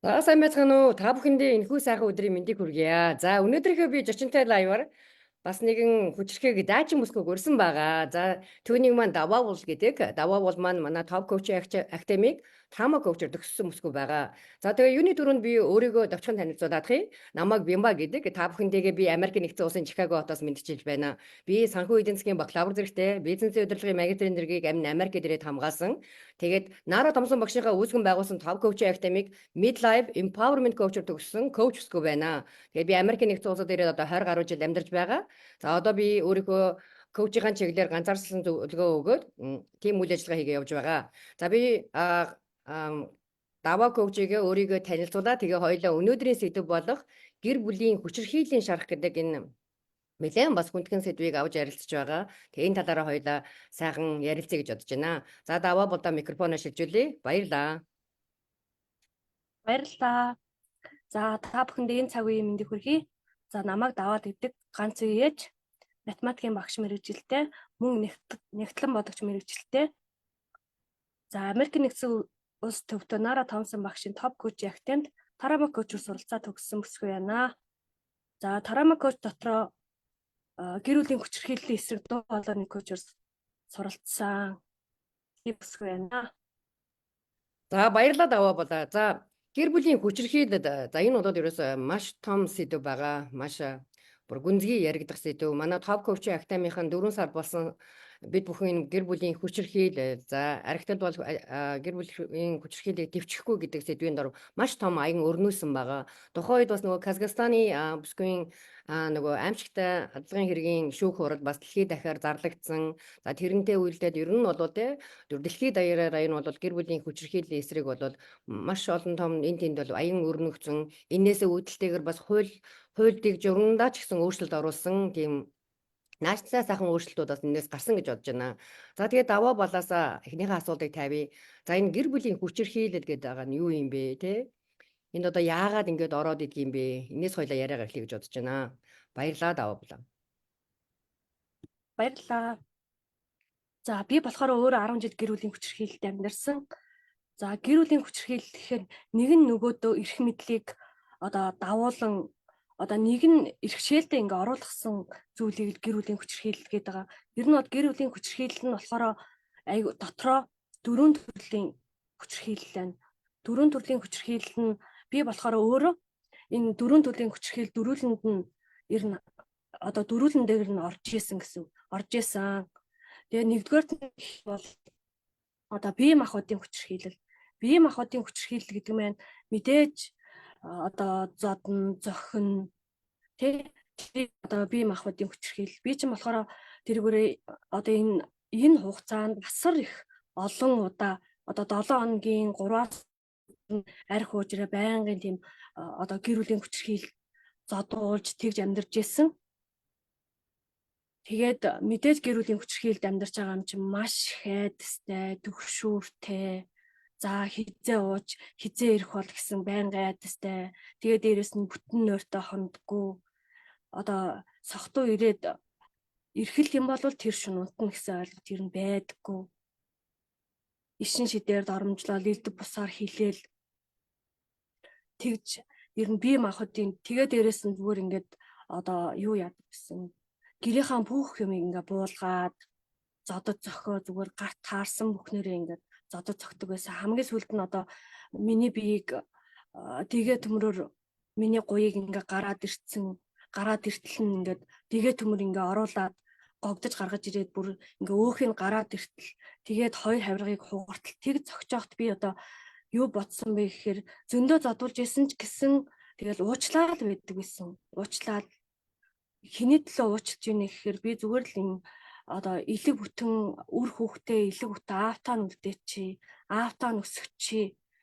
За сайн байцгаана уу? Та бүхэндээ энэхүү сайхан өдрийн мэндийг хүргье. За өнөөдрийнхөө би зочинтой лайваар бас нэгэн хүчирхэг даажин бүсгүйг урьсан байгаа. За түүнийг маань Даваа бол гэдэг. Даваа бол маань манай топ коучинг академиг Тама коучор төгссөн бүсгүй байгаа. За тэгээ юуны дөрөнд би өөрийгөө товчхон танилцуулаад хий. Намайг Бямба гэдэг. Та бүхэндээгээ би Америк нэгдсэн улсын Чикаго хотоос мэдчилж байна. Би санхүү эдийн засгийн бакалавр зэрэгтэй бизнесийн удирдлагын магистрийн зэргийг амин Америк ирээд хамгаалсан. Тэгээд Нара Томсон багшийнхаа үүсгэн байгуулсан топ коучинг академиг Midlife Empowerment Coach-ор төгссөн коуч бүсгүй байна. Тэгээд би Америк нэгдсэн улсад ирээд одоо 20 гаруй жил амьдарч байгаа. За одоо би өөрийнхөө коучинг чиглэлээр ганцаарчлан зөвлөгөө өгөөд тийм үйл ажиллагаа хийгээ явж байгаа. За би Дава коучигээ өөрийгөө танилцуулаа. Тэгээ хоёлаа өнөөдрийн сэдэв болох гэр бүлийн хүчирхийллийн шарах гэдэг энэ нэлээд бас хүндхэн сэдвийг авч ярилцж байгаа. Тэгээ энэ талаараа хоёлаа сайхан ярилцъя гэж бодож байна. За Дава болоо микрофоноо шилжүүлье. Баярлалаа. Баярлалаа. За та бүхэнд энэ цаг үеийн мэндийг хүргэе. За намайг Даваад гэдэг ганц үеэж математикийн багш мэрэгжилтэй, мөн нэгтлэн бодогч мэрэгжилтэй. За Америк нэгдсэн улс төвдөө Нара Томсон багшийн топ коуч актемд Тарама коучор суралцаа төгссөн бүсгүй байна. За Тарама коуч дотроо гэр бүлийн хүчирхийллийн эсрэг дуу хоолойны коучор суралцсан бүсгүй байна. За баярлалаа Даваа болоо. За гэр бүлийн хүчирхийлэл за энэ бол ерөөсөө маш том сэдв байгаа. Маш бүр гүнзгий яригдах сэдв. Манай топ коучинг академийн 4 сар болсон бид бүхэн гэр бүлийн хүчирхийлэл за архитект бол гэр бүлийн хүчирхийллийг дэвчихгүй гэдэг сэдвийн дор маш том аян өрнүүлсэн байгаа. Тухайн үед бас нөгөө Казахстаны бүсгүйн нөгөө аимшигтай хадлагын хэргийн шүүх хурал бас дэлхийд дахиар зарлагдсан. За тэрнтэй үйлдэл ер нь бол дэлхийд даяараа энэ бол гэр бүлийн хүчирхийллийн эсрэг бол маш олон том энэ тэнд бол аян өрнөгцөн. Иннээсээ үүдэлтэйгээр бас хуульдыг журмандаа ч гэсэн өөрчлөлт оруулсан тийм наачтай сайхан өөрчлөлтүүд бас энэс гарсан гэж бодож байна. За тэгээд даваа балаасаа эхнийхээ асуултыг тавья. За энэ гэр бүлийн хүчирхийлэл гэдэг байгаа нь юу юм бэ те? Энд одоо яагаад ингэж ороод идэх юм бэ? Энэс хоёлаа яриагаа эхлэе гэж бодож байна. Баярлалаа даваа балаа. Баярлалаа. За би болохоор өөрөө 10 жил гэр бүлийн хүчирхийлэлд амьдарсан. За гэр бүлийн хүчирхийлэл гэхээр нэг нь нөгөөдөө эрх мэдлийг одоо давуулан одоо нэг нь эрхшээлдээ ингээ оруулахсан зүйлийг гэр бүлийн хүчирхийлэл гэдэг байгаа. Ер нь бол гэр бүлийн хүчирхийлэл нь болохоор айгу дотроо дөрвөн төрлийн хүчирхийлэл байна. Дөрвөн төрлийн хүчирхийлэл нь би болохоор өөрөө энэ дөрвөн төрлийн хүчирхийлэл дөрүүлэнд нь ер нь одоо дөрүүлэн дээр нь орж исэн гэсэн. Орж исэн. Тэгээ нэгдүгээрт нь бол одоо бие махбодын хүчирхийлэл. Бие махбодын хүчирхийлэл гэдэг нь мэдээж одоо зодон, зохин тий одоо бие махбодын хүчирхийлэл. Би ч болохоор тэргүүрээ одоо энэ хугацаанд асар их олон удаа одоо 7 хоногийн 3-аас арх уужраа байнгын тийм одоо гэр бүлийн хүчирхийлэл зодуулж тэгж амьдарч исэн. Тэгээд мэдээж гэр бүлийн хүчирхийлэлд амьдарч байгаа юм чинь маш хайдастай, төгшүүртэй. За хизээ ууж, хизээ ирэх бол гэсэн байнгын айдастай. Тэгээд дээрэс нь бүтэн нойртой хондгоо. Одоо сохтуу ирээд эрхэл юм бол тэр шин унтна гэсэн ойлголт ер нь байдаггүй. Ишин шидээр доромжлол, элдэг бусаар хилээл. Тэгж ер нь бие махбодын тэгээд дээрэс нь зүгээр ингээд одоо юу яадаг гэсэн гэрийнхаа бүх юм ингээ буулгаад зодод зохио зүгээр гарт таарсан бүхнээрээ ингээ зодод зогтөг байсан. Хамгийн сүүлд нь одоо миний биеийг дэгээ төмрөөр миний гуйыг ингээ гараад иртэл нь ингээ дэгээ төмөр ингээ оруулаад гогдож гаргаж ирээд бүр ингээ өөхийг гараад иртэл тэгээд хоёр хавиргыг хугартал тэг зогчоогт би одоо юу бодсон бэ гэхээр зөндөө зодуулж исэн ч гэсэн тэгэл уучлаад байдаг байсан. Уучлаад хиний төлөө уучлж ийнэ гэхээр би зүгээр л энэ одоо элэг бүтэн үр хүүхдээ элэг бүтэн аавтаа нь үлдээчи аавтаа нь өсгөчи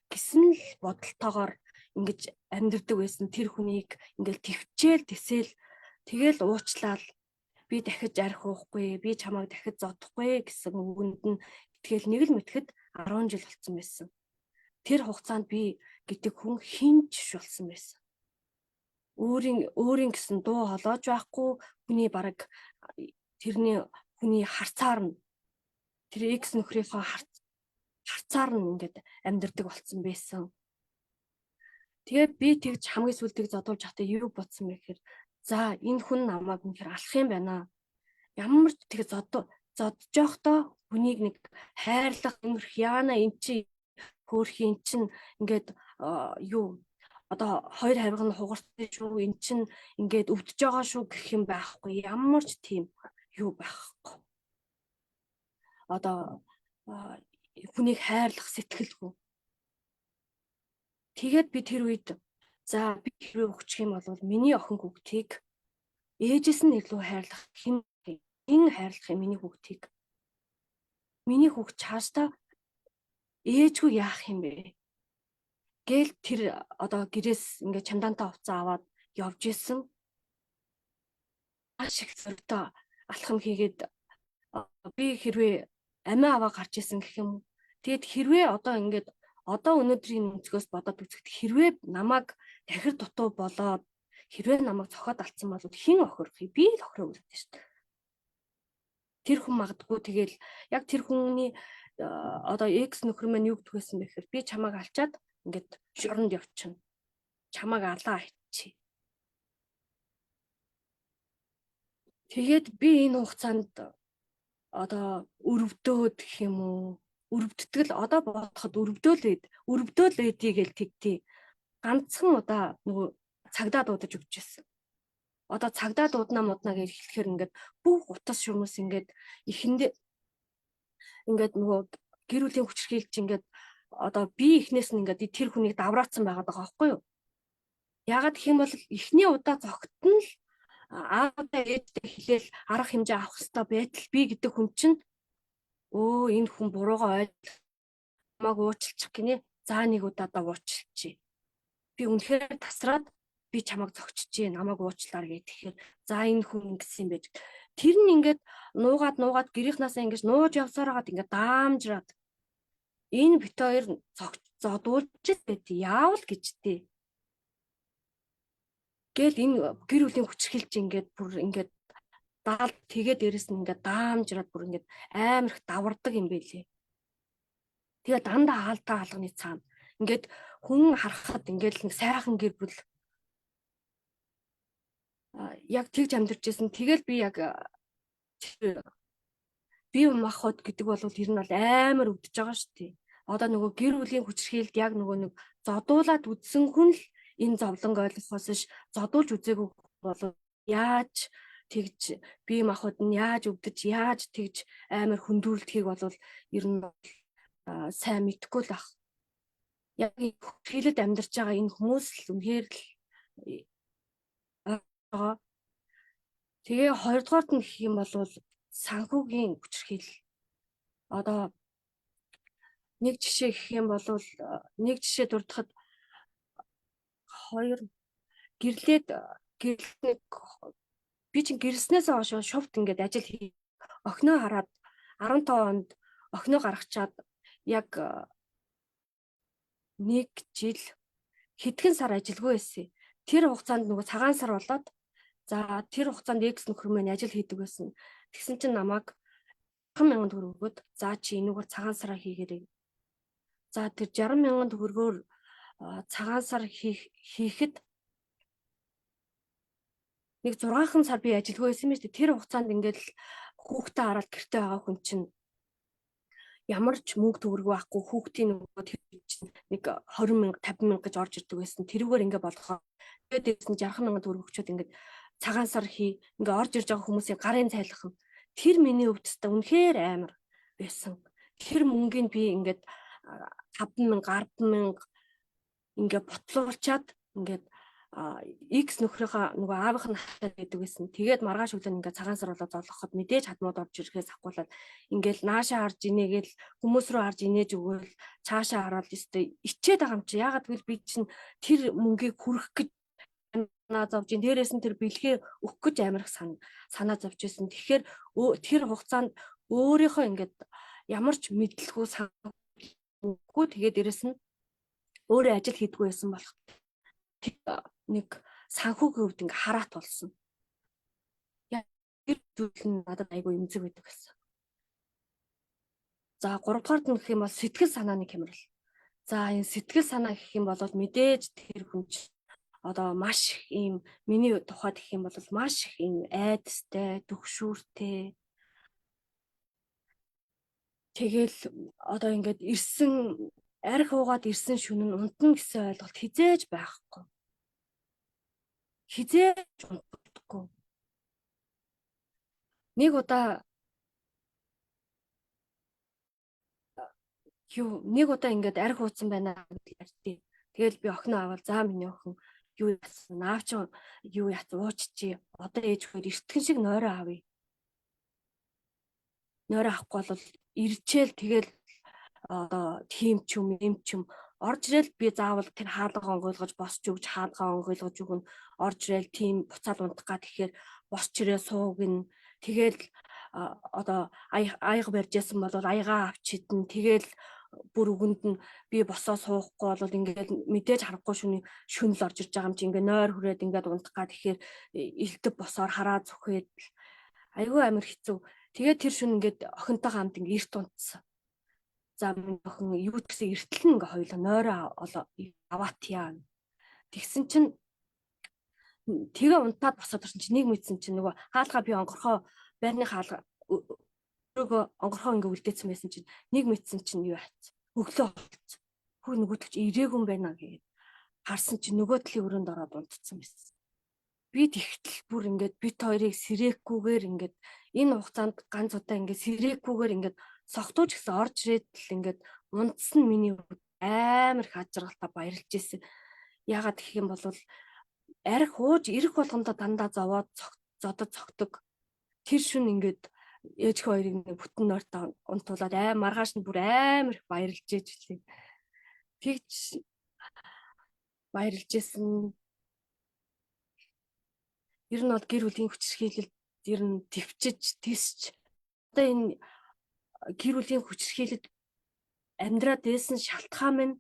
гэсэн л бодолтойгоор ингэж амьдэрдэг байсан. Тэр хүнийг ингээл твчээл тэсэл тэгэл уучлаад би дахиж арх уухгүй би чамайг дахиж зодохгүй гэсэн үгэнд нь тэгэл нэг л мэтгэд 10 жил болсон байсан. Тэр хугацаанд би гэдэг хүн хинч болсон байсан. Өөрийн гэсэн дуу холоож байхгүй хүний бараг хүний харцаар нь тэр X нөхрийнхөө харцаар нь ингээд амьдэрдэг болсон байсан. Тэгээ би тэгж хамгийн сүүлдийг зодуулж байхдаа юу бодсон бэ гэхээр за энэ хүн намайг үнэхээр алах юм байна. Ямар ч тэгээ зодж явахдаа хүнийг нэг хайрлах юмрх яана эн чи хөөх эн чин ингээд юу одоо хоёр хариг нь хугарсан шүү эн чин ингээд өвдөж байгаа шүү гэх юм байхгүй ямар ч тийм юу байхгүй одоо хүнийг хайрлах сэтгэлгүй тэгээд би тэр үед за би хэрвээ өгчих юм бол миний охин хүүхдийг ээжээс нь илүү хайрлах хэн хайрлах юм миний хүүхд чаашдаа ээжгүй яах юм бэ гээл тэр одоо гэрээс ингээд чамдаантай хувцас аваад явж исэн ашиг зөртөө алхам хийгээд би хэрвээ амиа аваа гарч исэн гэх юм. Тэгэд хэрвээ одоо өнөөдрийн өнцгөөс бодоод үзэхэд хэрвээ намайг дахир дутуу болоод хэрвээ намайг цохоод алдсан бол хэн охирох юм? Би л охироо үлдээ шүү дээ. Тэр хүн магадгүй тэгэл яг тэр хүний одоо экс нөхөр маань юу гэдг байсан бэ гэхээр би чамайг алчаад ингээд шоронд явчихна. Чамайг алаа хийчих. Тэгээд би энэ хугацаанд одоо өрөвдөөд гэх юм уу? Өрөвддөг л одоо бодоход өрөвдөөл эдий гэл тэгтий. Ганцхан удаа нөгөө цагдаа дуудаж өгч байсан. Одоо цагдаа дууднаа моднаа гэж хэлэхээр ингээд бүх утас шүмэс ингээд ихэндээ ингээд нөгөө гэр бүлийн хүчирхийлж ингээд одоо би эхнээс нь ингээд тэр хүнийг давраацсан байгаад байгаа байхгүй юу? Яагаад гэх юм бол эхний удаа зогтно л аавдаа ээжтэй хэлээл арга хэмжээ авах хэрэгтэй байтал би гэдэг хүн чинь энэ хүн буруугаа намайг уучлчих гинэ. За нэг удаа уучлчих. Би үнэхээр тасраад би чамайг зогччихжээ намайг уучлаар гэх тэгэхээр за энэ хүн ингэсэн юм байж. Тэр нь ингээд нуугаад гэрийнхнаасаа ингэж нууж явсаар хагаад ингээд даамжраад энэ бит хоёр зодуулж байт яавал гэж дээ. Гэл энэ гэр бүлийн хүчрхийлж ингээд бүр ингээд даал тэгээ дээрэс нь ингээд даамжраад бүр ингээд амар их давардаг юм байлээ. Тэгээ дандаа хаалтаа алганы цаана ингээд хүн харахад ингээд нэг сайхан гэр бүл яг тэгж амьдарч байсан. Тэгэл би яг бие махбод гэдэг бол ер нь бол амар өвдөж байгаа шүү дээ. Одоо нөгөө гэр бүлийн хүчрхийлд яг нөгөө нэг зодуулаад үдсэн хүн л энэ зовлон ойлгохоос ш зодуулж үзээгүй бол яаж тэгж бие махбод нь яаж өвдөж яаж тэгж амар хөндүрлэхийг бол ер нь сайн мэдгүй л ах. Яг хүчрхийлэд амьдарч байгаа энэ хүмүүс л үнэхээр л тэгээ хоёрдугаарт нь гэх юм бол санхүүгийн хүчрхийл. Одоо нэг жишээ гэх юм бол нэг жишээ дурдахад хоёр гэрлээд би чинь гэрснээс хойш шувт ингээд ажил хий. Охиноо хараад 15 онд охиноо гаргачаад яг 1 жил хэдхэн сар ажилгүй байсан. Тэр хугацаанд нөгөө цагаан сар болоод за тэр хугацаанд экс нөхөр минь ажил хийдэг байсан. Тэгсэн чинь намайг 60,000 төгрөг өгөөд за чи энүүгээр цагаан сараа хийгээрэй. За тэр 60,000 төгрөгөөр цагаан сар хийхэд нэг 6хан сар би ажилгүй байсан юм шүү дээ. Тэр хугацаанд ингээд хүүхдээ хараад гэртээ байгаа хүн чинь ямар ч мөнгө төгрөг байхгүй хүүхдийн нөгөө тэр чинь нэг 20,000 50,000 гэж орж ирдэг байсан. Тэрүүгээр ингээд болгоо. Тэгээд дээрс нь 60,000 төгрөг өчөөд ингээд цагаан сар ингээд орж ирж байгаа хүмүүсийн гарын цайлах юм. Тэр миний өвдөстө үнэхээр амар байсан. Тэр мөнгөнд би ингээд 5,000 10,000 ингээд ботлуулчаад ингээд X нөхрийнхөө нөгөө аавынх нь хатаад байдаг байсан. Тэгээд маргааш өглөө ингээд цагаан сар болоод зоолгоход мэдээж хадмууд орж ирэхээс ахгуулаад ингээд наашаа харж инээгээл хүмүүс рүү харж инээж өгөөл цаашаа хараад өстэй ичээд байгаа юм чи. Ягаад гэвэл би чинь тэр мөнгийг хүрэх гэж санаа зовж ин дээрээс нь тэр бэлгээ өгөх гэж амирх санаа зовж байсан. Тэгэхээр тэр хугацаанд өөрийнхөө ингээд ямар ч мэдлгүй санаагүй тэгээд дээрээс нь өөрөө ажил хийдэггүй байсан болох нэг санхүүгийн хувьд ингээ хараат болсон. Яг тэр зүйл нь надад айгүй эмзэг байдаг байсан. За 3 дугаарт нь гэх юм бол сэтгэл санааны хямрал. За энэ сэтгэл санаа гэх юм бол мэдээж тэр хүн одоо маш их ийм миний тухайд гэх юм бол маш их ийм айдастай, түгшүүртэй. Тэгэл одоо ингээд арх уугаад ирсэн шөнө нь унтна гэсэн ойлголт хизээж байхгүй. Хизээж унтахгүй. Нэг удаа ингээд арх уусан байна гэж ярьдیں۔ Тэгэл би охиноо аваад за миний охин юу яасан? Аав чи юу яц ууччи. Одоо ээж хөр эртгэн шиг нойроо авъя. Нойроо авахгүй бол ирчээл тэгэл одоо тийм ч юм орж ирэл би заавал тэр хаалга онгойлгож босч өгч хаалга онгойлгож өгнө. Орж ирэл тийм буцаад унтах гад тэгэхээр босч ирээ суугна. Тэгэл одоо аяга барьжсэн бол аягаа авч идэн. Тэгэл бүр өгөнд нь би босоо суухгүй бол ингээд мэдээж харахгүй шүнэл орж ирж байгаа юм чи ингээд нойр хүрээд ингээд унтах гад тэгэхээр илтэв босоор хараа зүхээд айгүй амар хэцүү. Тэгээд тэр шүн ингээд охинтойгоо хамт ингээд эрт унтсан. За минь охин юу гэсэн эртэл ингээ хоёлоо нойроо аваат яа. Тэгсэн чинь тэгээ унтаад босоод орсон чинь нэг мэдсэн чинь нөгөө хаалгаа би онгорхоо байрны хаалга өөрөөгөө онгорхоо ингээ үлдээсэн байсан чинь нэг мэдсэн чинь юу хаац өглөө болцсон. Хөө нөгөөдөг чи ирээгүй юм байна гэгээд харсан чинь нөгөө талын өрөөнд ороод унтцсан байсан. Би тэгтэл бүр ингээд бит хоёрыг сэрээхгүйгээр ингээд энэ хугацаанд ганц удаа ингээд сэрээхгүйгээр ингээд согтууч гэсэн орж ирээд л ингээд унтсан миний амар их ажиргалтай баярлж ирсэн. Яагаад гэх юм бол арх ууж ирэх болгондоо дандаа зовоод зодод цогтөг. Тэр шүн ингээд ээж хоёрыг бүтэн нойртой унтуулад маргааш нь бүр амар их баярлж ээж лээ. Тэгж баярлж ирсэн. Ер нь бол гэр бүлийн хүчирхийлэлд ер нь төвчж тисч одоо энэ гэр бүлийн хүчирхийлэлд амьдраад дээсэн шалтгаан минь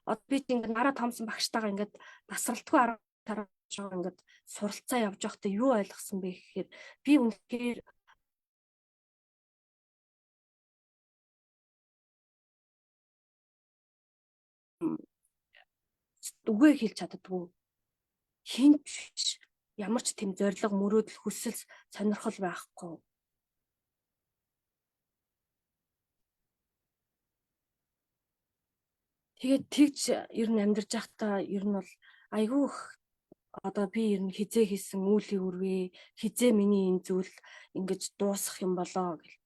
одоо би ингээд нараа томсон багштайгаа ингээд тасралтгүй арга ингээд суралцаа явж байхдаа юу ойлгосон бэ гэхээр би үнэхээр үгээ хэлж чаддаггүй хинч ямар ч тийм зориг мөрөөдөл хүсэл сонирхол байхгүй. Тэгээд тэгж ер нь амьдарч байхдаа ер нь бол айгүй их одоо би ер нь хизээ хийсэн үүлийн үрвээ хизээ миний энэ зүйл ингэж дуусах юм болоо гэл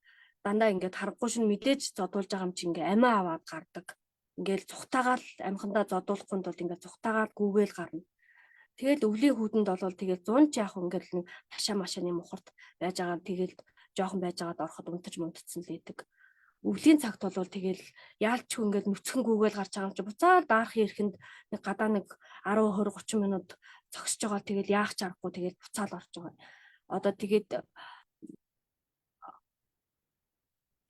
дандаа ингээд харахгүй шин мэдээж зодуулж байгаа юм чи ингээ амиа аваад гардаг. Ингээл цухтаагаал амхандаа зодуулахгүй тул ингээд цухтаагаал гүүгээл гарна. Тэгэл өвлийн хүүдэнд бол тэгэл 100 ч яах ингээд нэг ташаа машааны мухарт байж байгаа тэгэл жоохон байж байгаад ороход унтаж мунтцсан л идэг. Өвлийн цагт бол тэгэл яалчгүй ингээд нүцгэн гүүгээл гарч байгаа юм чи буцаад даах ирэхэнд нэг гадаа нэг 10 20 30 минут зогсож байгаа тэгэл яах ч аргагүй тэгэл буцаал орж байгаа. Одоо тэгээд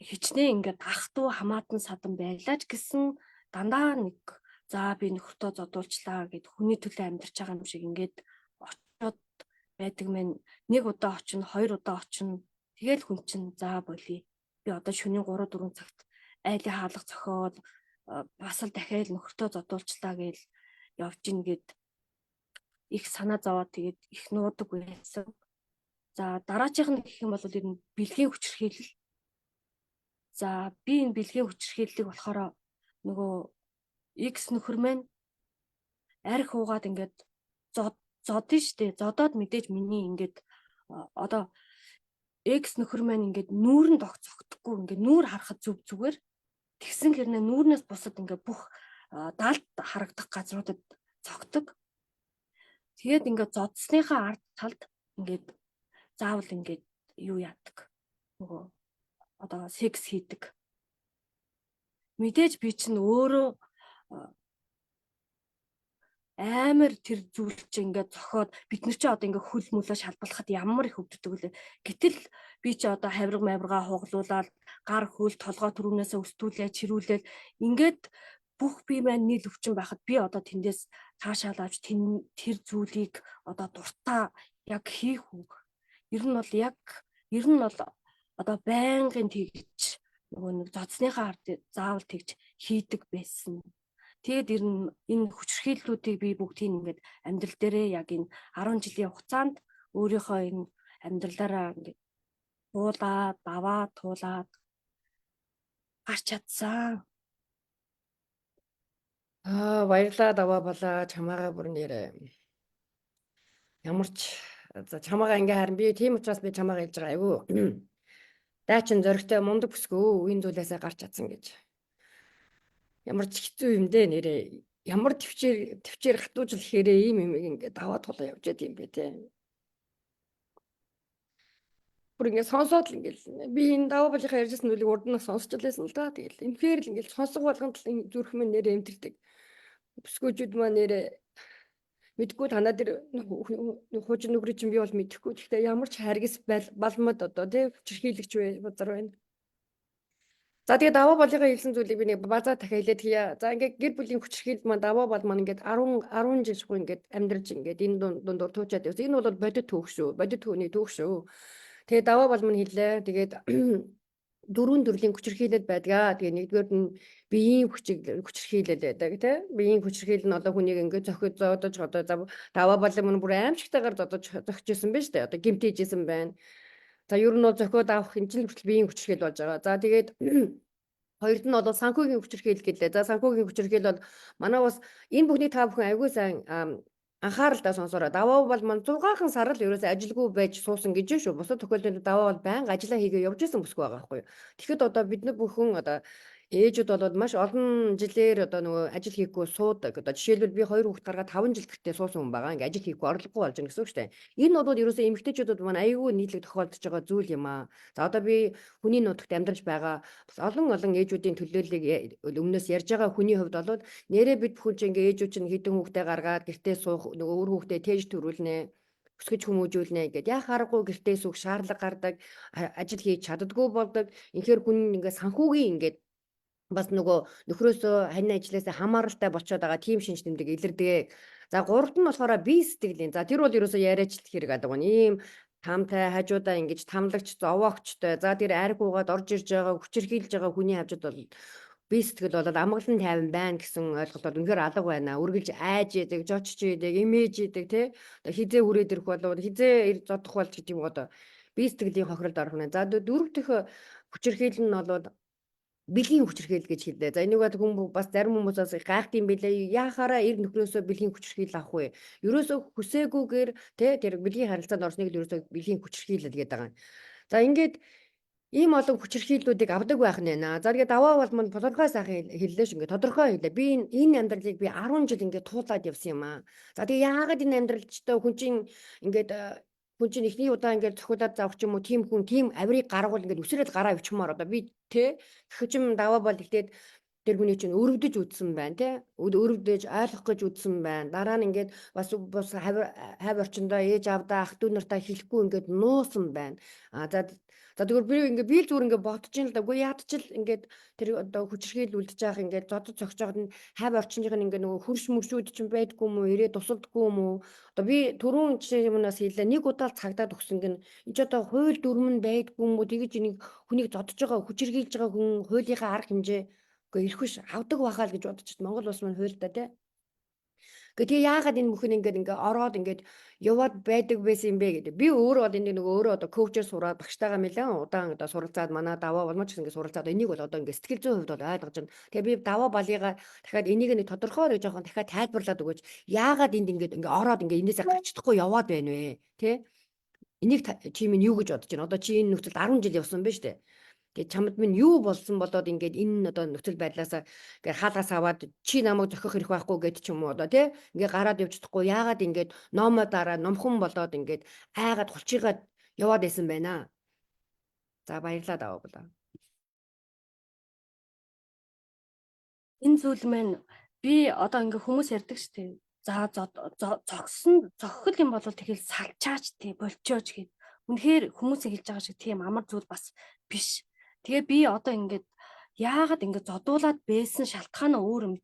хичнээн ингээд ах トゥ хамаатан садан байлаач гэсэн дандаа нэг за би нөхөртөө зодуулчлаа гэд хүний төлөө амьдарч байгаа юм шиг ингээд очиод байдаг мэн нэг удаа очино хоёр удаа очино тэгэл хүн чинь за болий би одоо шөнийн 3 4 цагт айлын хаалга зохиод бас л дахиад нөхөртөө зодуулчлаа гээл явж ийн гэд их санаа зовоод тэгээд их нуудаг байсан. За дараачих нь гэх юм бол ер нь бэлгийн хүчирхийлэл. За би энэ бэлгийн хүчирхийллийг болохоор нөгөө X нөхөр маань арх уугаад ингээд зодсон штэ. Зодоод мэдээж миний ингээд одоо X нөхөр маань ингээд нүүрэнд огт цогтөхгүй ингээд нүүр харахад зүгээр тэгсэн хэрнээ нүүрнээс бусад ингээд бүх даалт харагдах газруудад цогтөг. Тэгээд ингээд зодсныхаа ард талд ингээд заавал ингээд юу яадаг. Нөгөө одоо секс хийдэг. Мэдээж би чинь өөрөө амар тэр зүйл чинь ингээд зохиод бид нар чи одоо ингээд хөл мөлөө шалбалахад ямар их өвддөг вэ. Гэтэл би чи одоо хавирга мавиргаа хуглуулаад гар хөл толгой түрүүнээсээ өстүүлээ чирүүлээл ингээд бүх бие маань нийл өвчин байхад би одоо тэндээс таашаал авч тэр зүйлийг одоо дуртай яг хийх үг. Ер нь бол одоо байнгын тэгж нөгөө нэг зодсныхаа ард заавал тэгж хийдэг байсан. Тэгээд энэ хүчирхийллүүдийг би бүгдийг ингээд амьдрал дээрээ яг энэ 10 жилийн хугацаанд өөрийнхөө энэ амьдралаараа ингээд туулаад, даваад, туулаад гарч чадсан. Баярлалаа даваа балаа чамаагаа бүр нэрээ. Ямар ч за чамаагаа ингээ харин би тийм учраас би чамаагаа хэлж байгаа айгүй. Дайчин зөрөгтэй мундаг бүсгүй үеийн зүйлээсээ гарч чадсан гэж. Ямар ч хэцүү юм дээ нэрээ. Ямар төвчээр хатуужл хэрэг ийм юм ингээ даваа тулаа явж байт юм бэ те. Бүр ингээ сонсоод л ингээл би энэ даваа балийнхаа ярьжсэн зүйлийг урд нь сонсч лээсэн л да. Тэгэл үнэхээр л ингээл сонсох болгонд л зүрх минь нэрээ эмтэрдэг. Бүсгүйчүүд маань нэрээ мэдгүй танаа дээр хуучин нүгрий чинь би бол мэдэхгүй. Гэхдээ ямар ч харгас балмад одоо тий хүчирхийлэгч базар байна. За тэгээ даваа болынхаа хэлсэн зүйлийг би нэг базаа дахиад хэлээд хийе. За ингээ гэр бүлийн хүчирхийлэл маань даваа бол маань ингээд 10 жил шгүй ингээд амьдарч ингээд энэ дундуур туучаад явсан. Энэ бол бодит түүх шүү. Бодит түүний түүх шүү. Тэгээ даваа бол маань хэллээ. Тэгээд дөрвөн төрлийн хүчирхийлэл байдгаа. Тэгээ нэгдүгээр нь биеийн хүчирхийлэл байдаг тий. Биеийн хүчирхийлэл нь одоо хүнийг ингээд зодож одоо даваа болон мөн бүр аимшигтайгаар зодож зогсчихсан байна шүү дээ. Одоо гимтээжсэн байна. За ер нь бол зохиод авах энэ чинь хүртэл биеийн хүчирхийлэл болж байгаа. За тэгээд хоёрд нь бол санхүүгийн хүчирхийлэл гэлээ. За санхүүгийн хүчирхийлэл бол манай бас энэ бүхний та бүхэн аягүй сайн анхааралтай сонсороо. Даваа бол мань 6хан сар л ерөөсөө ажилгүй байж суусан гэж шүү. Бусад тохиолдолд даваа бол байнга ажиллаа хийгээ явж исэн бүсгүй байгаа байхгүй юу. Тэгэхэд одоо бид нар бүхэн одоо ээжүүд бол маш олон жилээр одоо нөгөө ажил хийхгүй суудаг. Одоо жишээлбэл би 2 хүүхд гаргаад 5 жил гэртээ суусан хүн байгаа. Ингээ ажил хийхгүй орлогогүй болж байгаа гэсэн үг шүү дээ. Энэ бол ерөөсөө эмэгтэйчүүдэд маань аягүй нийтлэг тохиолдож байгаа зүйл юм аа. За одоо би хүний нутагт амьдарч байгаа бас олон ээжүүдийн төлөөллийг өмнөөс ярьж байгаа хүний хувьд бол нэрээ бид бүхэн чинь ингээ ээжүүд чинь хідэн хүүхдээ гаргаад гэртээ суух нөгөө өөр хүүхдээ тээж төрүүлнэ өсгөж хүмүүжүүлнэ гэдэг яг харахгүй гэртээ суух шаардлага гардаг ажил хийж чаддгүй болдог. Инхээр хүн ингээ санхүүгийн ингээ бас нөгөө нөхрөөсөө хань ажилласаа хамааралтай болчиход байгаа тийм шинж тэмдэг илэрдэг. За гуравт нь болохоор бие сэтгэлийн. За тэр бол ерөөсөө яриачлах хэрэг алга байна. Ийм тамтай хажуудаа ингэж тамлагч зовоогчтой. За тэр аргуугаад орж ирж байгаа хүчирхийлж байгаа хүний хавьд бол бие сэтгэл болоод амгалан тайван байна гэсэн ойлголт бол үнэхээр алга байна. Үргэлж айж идэг, жочж идэг, имэж идэг тий. Одоо хизээ хүрээд ирэх болов хизээ зодох болж гэдэг юм одоо бие сэтгэлийн хохиролд орох нэ. За дөрөв дэх хүчирхийлэл нь бол бэлгийн хүчирхийлэл гэж хэлдэг. За энийг бол хүн бас зарим хүмүүс бас гайхт юм бэлээ. Яахаараа эр нөхрөөсөө бэлгийн хүчирхийлэл авах вэ? Ерөөсөө хүсээгүйгээр тэр бэлгийн харилцаанд орсныг л ерөөсөө бэлгийн хүчирхийлэл гэдэг байгаа юм. За ингээд ийм олон хүчирхийллүүдийг авдаг байх нь байна. За тэгээд даваа бол мань тодорхой сайхан хэллээ ш. Ингээд тодорхой хэлээ. Би энэ амьдралыг би 10 жил ингээд туулаад явсан юм аа. За тэгээд яагаад энэ амьдралчтай хүн чинь ингээд хүн чинь эхний удаа ингээд цохиулаад заавах ч юм уу тийм хүн тийм авирыг гаргуул ингээд өсрээд гараа өвчмөр одоо би тэ гэхчим даваа бол ихтэй тэр хүний чинь өрөвдөж үдсэн байна тий өрөвдөж ойлгох гэж үдсэн байна. Дараа нь ингээд бас хавь орчиндоо ээж авдаа ах дүү нартаа хэлэхгүй ингээд нуусан байна. За тэгвэл би ингээд би л зүгээр ингээд бодож ин л да. Үгүй яадчил ингээд тэр одоо хүчирхийлэл үлдэж байгаа ингээд зодод зогсож байгаад нь хавь орчиных нь ингээд нөгөө хөрш мөршүүд чинь байдгүй юм уу ирээ тусалдаггүй юм уу. Одоо би түрүүн жишээ юмнаас хэлээ нэг удаа л цагдаад өгсөн гин энэ ч одоо хууль дүрм нь байдгүй юм уу тэгэж энийг хүнийг зодож байгаа хүчирхийлж байгаа хүн хуулийнхаа арга хэмжээ үгүй ирэхгүй авдаг байхаа л гэж бодож байна. Монгол улс маань хуультай тий. Тэгээ яагаад энэ бүхэн ингээд ороод ингээд яваад байдаг байсан юм бэ гэдэг. Би өөрөө бол энийг нөгөө өөрөө одоо коучээр сураад багштайгаа нэлээд удаан одоо суралцаад манай даваа болмоч ингээд суралцаад энийг бол одоо ингээд сэтгэл зүйн хувьд бол ойлгож байна. Тэгээ би даваа балыгаа дахиад энийг нэг тодорхой нэг жоохон дахиад тайлбарлаад өгөөч. Яагаад ингээд ороод ингээд энээсээ гарч чадахгүй яваад байна вэ? Тэ? Энийг чи минь юу гэж бодож байна? Одоо чи энэ нөхцөлд 10 жил явсан байна шүү дээ. Тэгээд чамд минь юу болсон болоод ингээд энэ одоо нөхцөл байдлаасаа ингээд хаалгаас аваад чи намайг зохих хэрэг байхгүй гэд ч юм уу одоо тий ингээд гараад явж чадахгүй яагаад ингээд номоо дараа номхон болоод ингээд айгаад хулчигаад яваад байсан байна. За баярлалаа даваа болоо. Энэ зүйл маань би одоо ингээ хүмүүс ярьдаг штеп. За зогсох юм бол тэгэл салчаач тий болчооч гэд. Үнэхээр хүмүүсийн хэлж байгаа шиг тийм амар зүйл бас биш. Тэгээ би одоо ингээд яагаад ингээд зодуулаад байсан шалтгаан нь өөр юм.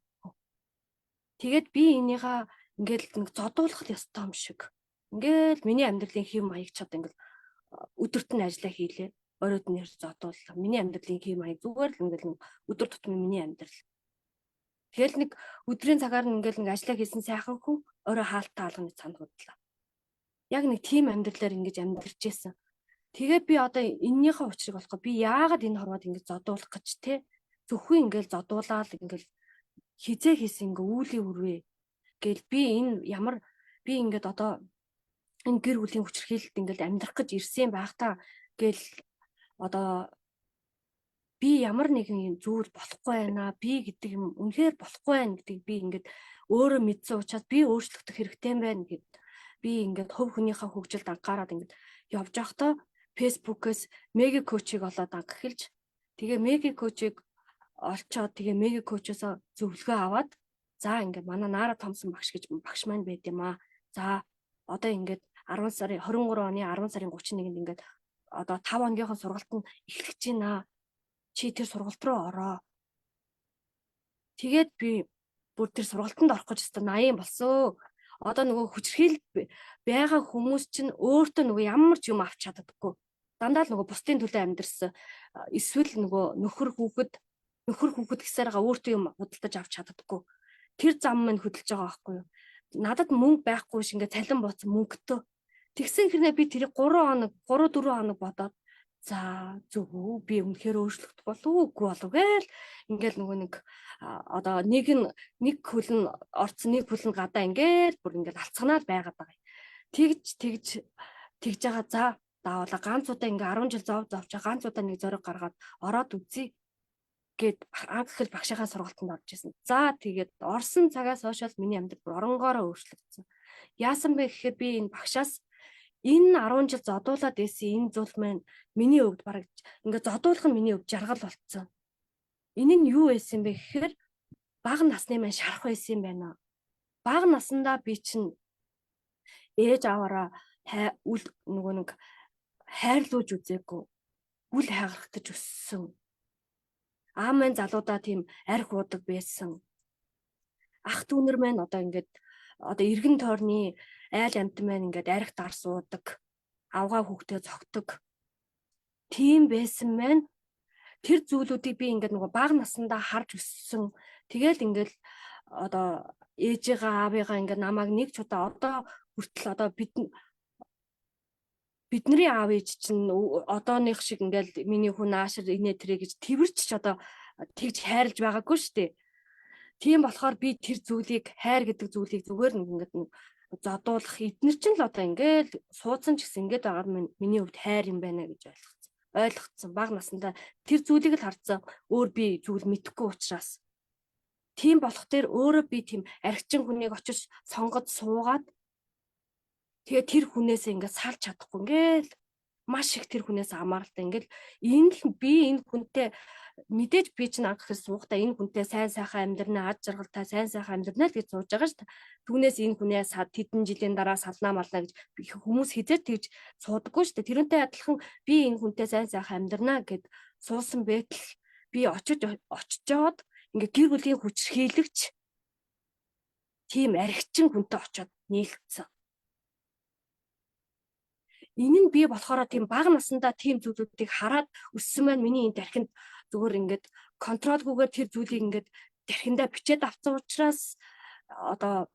Тэгээд би энийгээ ингээд нэг зодуулах ёстой юм шиг. Ингээд миний амьдралын хэв маяг чад ингээд өдөрт нь ажиллаа хийлээ. Оройд нь зодуулах. Миний амьдралын хэв маяг зүгээр л ингээд өдөр тутмын миний амьдрал. Тэгэл нэг өдрийн цагаар нь ингээл нэг ажиллаа хийсэн сайхан хүн өөрөө хаалттай алганы цаанд худлаа. Яг нэг тийм амьдралаар ингэж амьдарч байсан. Тэгээ би одоо эннийхээ учрыг болохоо би яагаад энэ хорвоод ингэж зодуулах гэж те зөвхөн ингээл зодуулаад ингээл хизээ хийсэн ингээ үүлийн үрвэ гэл би энэ ямар би ингээд одоо энэ гэр бүлийн хүчирхийлэлд ингээл амьдрах гэж ирсэн байх та гэл одоо би ямар нэгэн зүйл болохгүй байна. Би гэдэг юм үнэхээр болохгүй байна гэдгийг би ингээд өөрөө мэдсэн учраас би өөрчлөгдөх хэрэгтэй юм байна гэд би ингээд хувь хүнийхээ хөгжилд анхаарал ингээд явж байхдаа фэйсбүүкээс мега коучийг олоод анх эхэлж тэгээ мега коучийг олцоод тэгээ мега коучоос зөвлөгөө аваад за ингээд манай Наара Томсон багш гэж багш маань байд юм аа. За одоо ингээд 10 сарын 23 оны 10 сарын 31-нд ингээд одоо 5 хоногийнхоо сургалт нь эхлэж байна. Чи тэр сургалт руу ороо. Тэгээд би бүр тэр сургалтанд орох гэж хэвээр 80 болсон. Одоо нөгөө хүчрхийл байгаа хүмүүс чинь өөртөө нөгөө ямар ч юм авч чаддаггүй. Дандаа л нөгөө бусдын төлөө амьдэрсэн. Эсвэл нөгөө нөхөр хүүхэд гэсээрээ өөртөө юм худалдаж авч чаддаггүй. Тэр зам минь хөдөлж байгаа байхгүй юу? Надад мөнгө байхгүй ш ингээ цалин бооцсон мөнгөтэй. Тэгсэн хэрнээ би тэрийг 3 4 хоног бодоод за зөв үү би үнэхээр өөрчлөгдөх болов уу үгүй болов гээл ингээл нөгөө нэг одоо нэг хөл нь орцсон нэг хөл нь гадаа ингээл бүр ингээл алцганаад байгаад байгаа. Тэгж байгаа за даавала ганц удаа ингээ 10 жил зовж ганц удаа нэг зориг гаргаад ороод үзье гэд анх эхэл багшийнхаа сургалтанд орж исэн. За тэгээд орсон цагаас хойш миний амьдрал бүр оронгоороо өөрчлөгдсөн. Яасан бэ гэхээр би энэ багшаас энэ 10 жил зодуулаад байсан энэ зүйл маань миний өвд бараг ингээд зодуулах нь миний өвд жаргал болцсон. Энэ нь юу байсан бэ гэхээр бага насны маань шарах байсан юм байна. Бага насандаа би чинь ээж аваараа нөгөө нэг хайрлуулж үзээгүй. Үл хайгартаж өссөн. Аа маань залуудаа тийм арх уудаг байсан. Ах дүүнэр маань одоо ингээд одоо эргэн тойрны айл амт маань ингээд арх дарс уудаг. Авгаа хүүхдээ зогтдог. Тийм байсан маань тэр зүйлүүдийг би ингээд нөгөө бага насандаа харж өссөн. Тэгэл ингээд одоо ээжигээ аавыгаа ингээд намайг нэг ч удаа одоо хүртэл одоо бидний аав ээж чинь одооных шиг ингээд миний хүн аашир инээ тэрэ гэж тэрч ч одоо тэгж хайрлж байгаагүй шүү дээ. Тийм болохоор би тэр зүйлийг хайр гэдэг зүйлийг зүгээр ингээд зодуулах эднэр чинь л одоо ингээд суудсан ч гэсэн ингээд байгаа миний хувьд хайр юм байна гэж ойлгоцсон. Бага насандаа тэр зүйлийг л харцсан. Өөр би зүйл мэдэхгүй учраас. Тийм болох дээр өөрөө би тийм архичин хүнийг очиж сонгож суугаад тэгээ тэр хүнээс ингээд салж чадахгүй ингээл маш их тэр хүнээс хамааралтай ингээл энэ л би энэ хүнтэй мэдээж би чинь анх их суухдаа энэ хүнтэй сайн сайхан амьдрнаа ад жаргалтай сайн сайхан амьдрнаа л гэж сууж байгаа шүү дээ. Түүнээс энэ хүнээс хэдэн жилийн дараа салнаа малнаа гэж хүмүүс хизээд тэгж суудаггүй шүү дээ. Тэрнтэй адилхан би энэ хүнтэй сайн сайхан амьдрнаа гэд суусан байтал би очижоод ингээ гэр бүлийн хүчрхийлэгч тийм архичин хүнтэй очиод нийлцсэн. Энэ нь би болохоор тийм бага насандаа тийм зүйлүүдийг хараад өссөн маань миний энэ тархинд зүгээр ингээд контролгүйгээр тэр зүйлийг ингээд тархиндаа бичээд авсан учраас одоо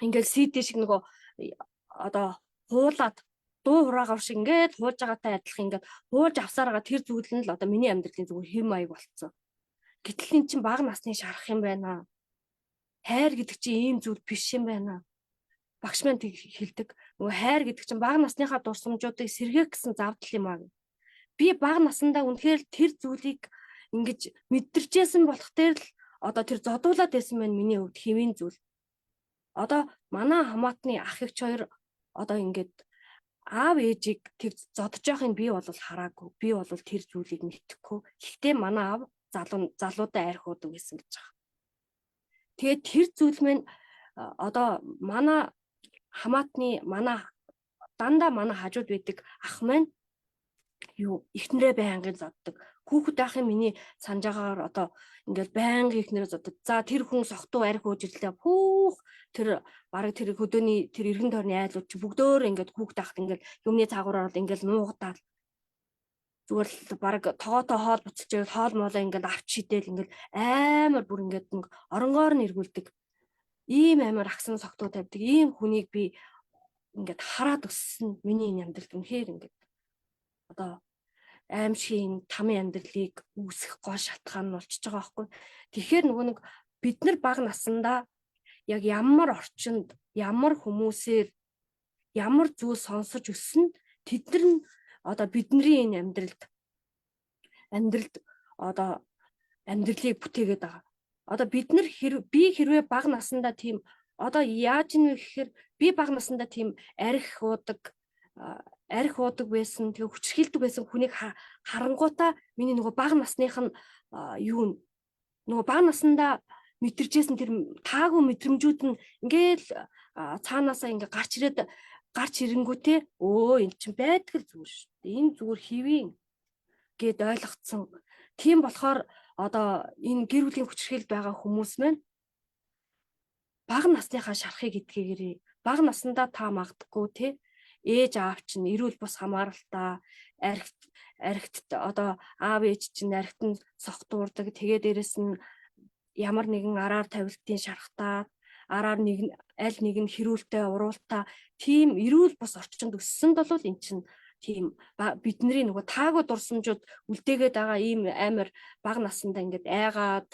ингээд CD шиг нөгөө одоо хуулаад дуу хураагаар шиг ингээд хууж байгаатай адилхан ингээд хуулж авсараа тэр зүйл нь л одоо миний амьдралын зүгээр хэм маяг болцсон. Гэтэл эн чинь бага насны шарах юм байна. Хайр гэдэг чинь ийм зүйл биш юм байна. Багш маань тэг хэлдэг. Нөгөө хайр гэдэг чинь бага насныхаа дурсамжуудыг сэргээх гэсэн завдал юм аа. Би бага насандаа үнэхээр тэр зүйлийг ингэж мэдэрчээсэн болох дээр л одоо тэр зодуулаад байсан маань миний хувьд хэвийн зүйл. Одоо манай хамаатны ах эгч хоёр одоо ингэж аав ээжийг тэг зодож байхыг би бол хараагүй. Би бол тэр зүйлийг мэдэхгүй. Гэхдээ манай аав залуудаа архиудаг гэсэн гэж байгаа. Тэгээд тэр зүйл маань одоо манай хамаатны дандаа манай хажууд байдаг ах маань эхнэрээ байнгын зоддог. Хүүхэд ахын миний санаж байгаагаар одоо ингээл байнгын эхнэрээ зоддог. За тэр хүн сохтуу арх ууж ирлээ. Хүүх тэр бараг тэр хөдөөний тэр эргэн тойрны айлууд чи бүгдөө ингээд хүүхэд ахт ингээл юмны цаагаараа ингээл нуугдаад. зүгээр л баг тооготой хоол буцаж ивэл хоол моолоо ингээд авч шидэл ингээд амар бүр ингээд нэг оронгоор нь эргүүлдэг. Ийм амар агсан согтуу тавьдаг. Ийм хүнийг би ингээд хараад өссөн. Миний энэ амьдрал үнэхээр ингээд одоо аимшигын тамийн амьдралыг үүсгэх гол шалтгаан нь болчихж байгаа байхгүй. Тэгэхээр нөгөө нэг бид нар бага насандаа яг ямар орчинд, ямар хүмүүсээр, ямар зүйл сонсож өссөн тэд нар нь одоо бидний энэ амьдралд одоо амьдралыг бүтээгээд байгаа. Одоо бид нар би хэрвээ бага насандаа тийм одоо яаж юм гэхээр би бага насандаа тийм арх уудаг байсан, тэгээ хүчрхийлдэг байсан хүнийг харангуйтаа миний нөгөө бага насных нь юу нөгөө бага насандаа мэдэрчээсэн тэр таагүй мэдрэмжүүд нь ингээл цаанаасаа ингээ гарч ирэнгүүтээ өө эн чинь байдаг л зүгээр шүү дээ. Энэ зүгээр хэвийн гэд ойлгоцсон. Тийм болохоор одоо энэ гэр бүлийн хүчрхийлд байгаа хүмүүс маань бага насныхаа шарахыг эдгээрээ бага насандаа та магадгүй те ээж аав чинь эрүүл бус хамааралтай архит одоо аав ээж чинь архитанд согтуурдаг. Тэгээ дээрэс нь ямар нэгэн араар тавилтын шарахтаа араар аль нэг нь хэрүүлтэй уруултаа тийм эрүүл бус орчинд өссөнд бол эн чинь тийм бидний нөгөө таагүй дурсамжууд үлдээгээд байгаа ийм амар бага насандаа ингээд айгаад